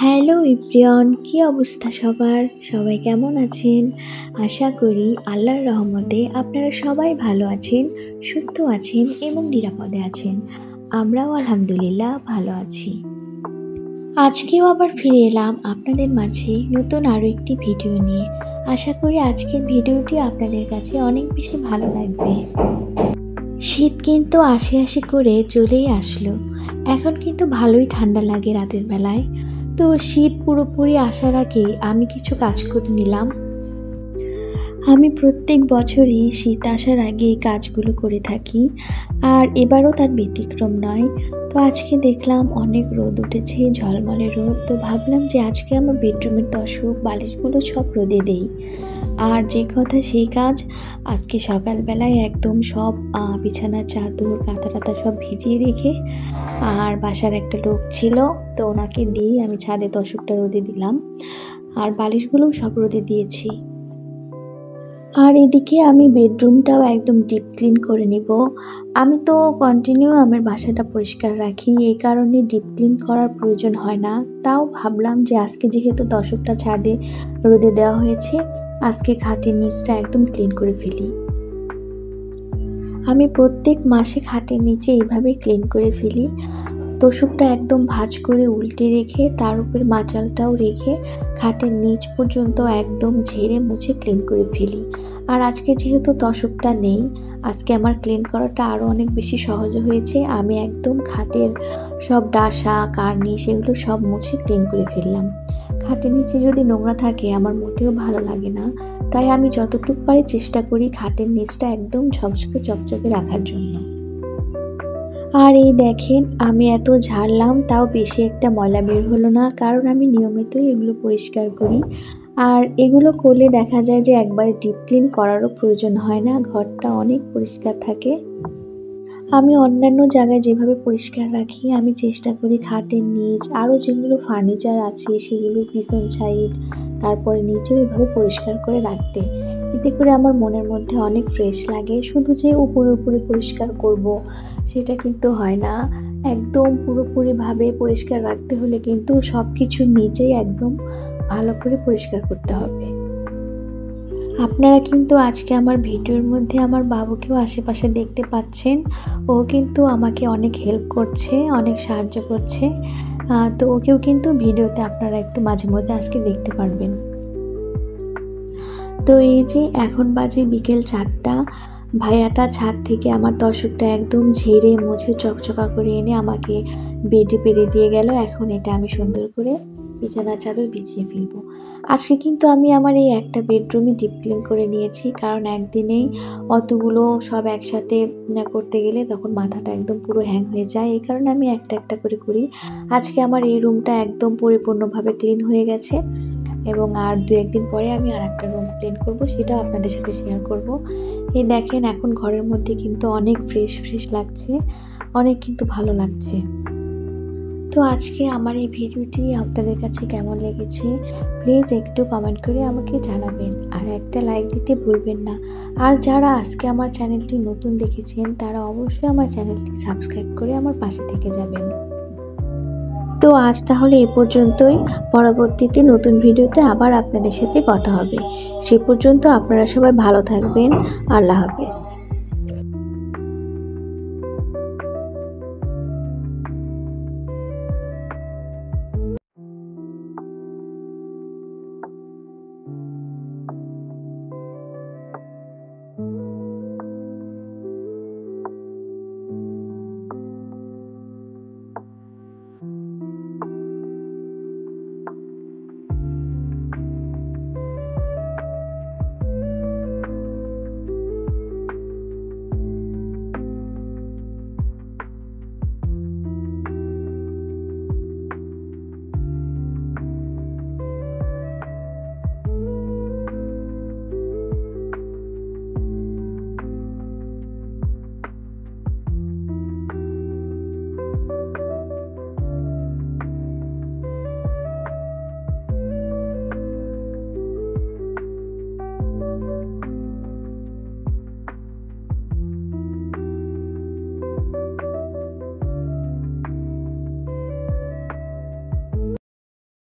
Hello everyone, কি অবস্থা সবার? সবাই কেমন আছেন? আশা করি আল্লাহর রহমতে আপনারা সবাই ভালো আছেন, সুস্থ আছেন এবং নিরাপদে আছেন। আমরাও আলহামদুলিল্লাহ ভালো আছি। আজকেও আবার ফিরে এলাম আপনাদের মাঝে নতুন আরও একটি ভিডিও নিয়ে। আশা করি আজকের ভিডিওটি আপনাদের কাছে অনেক বেশি ভালো লাগবে। শীত কিন্তু আসি আসি করে চলেই আসলো। এখন কিন্তু ভালোই ঠান্ডা লাগে রাতের বেলায়। তো শীত পুরোপুরি আসার আগে আমি কিছু কাজ করে নিলাম। আমি প্রত্যেক বছরই শীত আসার আগে এই কাজগুলো করে থাকি, আর এবারও তার ব্যতিক্রম নয়। তো আজকে দেখলাম অনেক রোদ উঠেছে, ঝলমলে রোদ। তো ভাবলাম যে আজকে আমার বেডরুমের তোশক বালিশগুলো সব রোদে দেই। আর যে কথা সেই কাজ, আজকে সকালবেলায় একদম সব বিছানার চাদর কাঁথা টাথা সব ভিজিয়ে রেখে, আর বাসার একটা লোক ছিল তো ওনাকে দিয়ে আমি ছাদে তোশকটা রোদে দিলাম, আর বালিশগুলোও সব রোদে দিয়েছি। আর এদিকে আমি বেডরুমটাও একদম ডিপ ক্লিন করে নিব। আমি তো কন্টিনিউ আমার বাসাটা পরিষ্কার রাখি, এই কারণে ডিপ ক্লিন করার প্রয়োজন হয় না। তাও ভাবলাম যে আজকে যেহেতু তোশকটা ছাদে রোদে দেওয়া হয়েছে, আজকে খাটের নিচটা একদম ক্লিন করে ফেলি। আমি প্রত্যেক মাসে খাটের নিচে এইভাবে ক্লিন করে ফেলি। তোশকটা একদম ভাঁজ করে উল্টে রেখে তার উপর মাচালটাও রেখে খাটের নিচ পর্যন্ত একদম ঝেড়ে মুছে ক্লিন করে ফেলি। আর আজকে যেহেতু তোশকটা নেই, আজকে আমার ক্লিন করাটা আরও অনেক বেশি সহজ হয়েছে। আমি একদম খাটের সব ডাসা কার্নিশ এগুলো সব মুছে ক্লিন করে ফেললাম। খাটের নিচে যদি নোংরা থাকে আমার মোটেও ভালো লাগে না, তাই আমি যতটুকু পারি চেষ্টা করি খাটের নিচটা একদম ঝকঝকে চকচকে রাখার জন্য। আর এই দেখেন আমি এত ঝাড়লাম তাও বেশি একটা ময়লা বের হলো না, কারণ আমি নিয়মিতই এগুলো পরিষ্কার করি। আর এগুলো করলে দেখা যায় যে একবারে ডিপ ক্লিন করারও প্রয়োজন হয় না, ঘরটা অনেক পরিষ্কার থাকে। আমি অন্যান্য জায়গায় যেভাবে পরিষ্কার রাখি আমি চেষ্টা করি খাটের নিচ আরও যেগুলো ফার্নিচার আছে সেগুলো পিছন সাইড তারপরে নিচেও এভাবে পরিষ্কার করে রাখতে। এতে করে আমার মনের মধ্যে অনেক ফ্রেশ লাগে। শুধু যে উপরে উপরে পরিষ্কার করব সেটা কিন্তু হয় না, একদম পুরোপুরিভাবে পরিষ্কার রাখতে হলে কিন্তু সব কিছু নিচেই একদম ভালো করে পরিষ্কার করতে হবে। আপনারা কিন্তু আজকে আমার ভিডিওর মধ্যে আমার বাবুকেও আশেপাশে দেখতে পাচ্ছেন। ও কিন্তু আমাকে অনেক হেল্প করছে, অনেক সাহায্য করছে। তো ওকেও কিন্তু ভিডিওতে আপনারা একটু মাঝে মধ্যে আজকে দেখতে পারবেন। তো এই যে এখন বাজে বিকেল 4টা, ভাইয়াটা ছাদ থেকে আমার তোশকটা একদম ঝেড়ে মুছে চকচকা করে এনে আমাকে বেডে পেরে দিয়ে গেল। এখন এটা আমি সুন্দর করে বিছানার চাদর বিছিয়ে ফেলবো। আজকে কিন্তু আমি আমার এই একটা বেডরুমই ডিপ ক্লিন করে নিয়েছি, কারণ একদিনেই অতগুলো সব একসাথে করতে গেলে তখন মাথাটা একদম পুরো হ্যাং হয়ে যায়। এই কারণে আমি একটা একটা করে করি। আজকে আমার এই রুমটা একদম পরিপূর্ণভাবে ক্লিন হয়ে গেছে, এবং আর 2-1 দিন পরে আমি আর একটা রুম ক্লিন করব, সেটাও আপনাদের সাথে শেয়ার করব। এই দেখেন এখন ঘরের মধ্যে কিন্তু অনেক ফ্রেশ ফ্রেশ লাগছে, অনেক কিন্তু ভালো লাগছে। তো আজকে আমার এই ভিডিওটি আপনাদের কাছে কেমন লেগেছে প্লিজ একটু কমেন্ট করে আমাকে জানাবেন, আর একটা লাইক দিতে ভুলবেন না। আর যারা আজকে আমার চ্যানেলটি নতুন দেখেছেন তারা অবশ্যই আমার চ্যানেলটি সাবস্ক্রাইব করে আমার পাশে থেকে যাবেন। তো আজ তাহলে এ পর্যন্তই। পরবর্তীতে নতুন ভিডিওতে আবার আপনাদের সাথে কথা হবে। সে পর্যন্ত আপনারা সবাই ভালো থাকবেন। আল্লাহ হাফেজ।